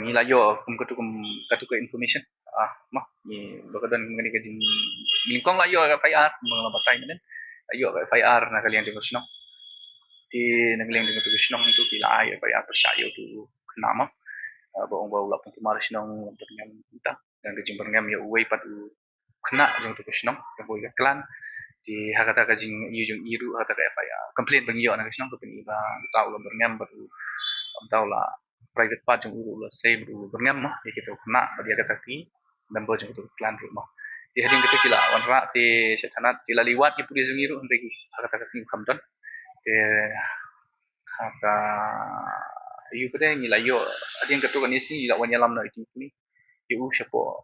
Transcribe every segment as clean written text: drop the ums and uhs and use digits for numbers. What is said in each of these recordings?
Ngi layo katu ke information mah ni bakadan ngani ka jing lingkong layo ka FIR mga batay na layo ka FIR na kalian di kusno di nagling di kusno itu kila ay FIR persyayo tu kenama baong bau lapang kemaris nang berngam kita dan kejing berngam ya uwe padu kena jong tu kusno yang boleh klan di hakata ka jing yu jong iru hakata ka FIR complain bang yo na kusno ko pini ba tau la berngam padu tau la private part jong uru la say uru berngam mah ya kita kena dia kata ki member jong tu klan rumah di hading ketu kila wanra ti setanat kila liwat ki pudi jong iru ndegi hakata ka sing kamdan te kata yu kede ni la yo ading ketu kan isi la wanyalam na itu ni yu syapo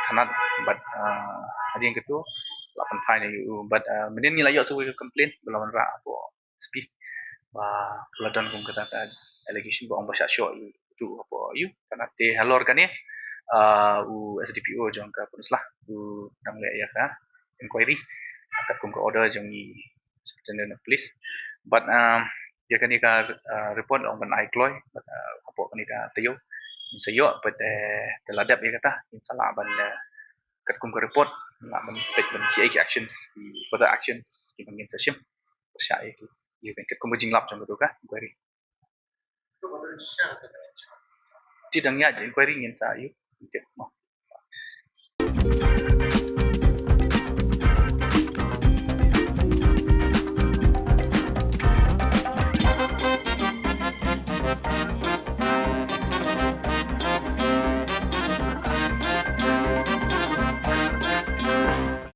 tanat but ading ketu la pantai na yu but menen ni la yo suwe complain belawan ra apo speak ba keladan kung kata allegation ba ang basa syo itu apo yu tanat te halor kan u SDPO jong ka punislah u nang le ya ka inquiry akat kung ka order jong ni superintendent of police but ya kan ka report on ban aikloy but apo kan ka tayo sayo but teladap ya kata insala ban kat kung ka report la ban take ban ki actions further actions ki ban session sya ki you kan kat kung jinglap jong ka inquiry tidangnya inquiry ngin sa you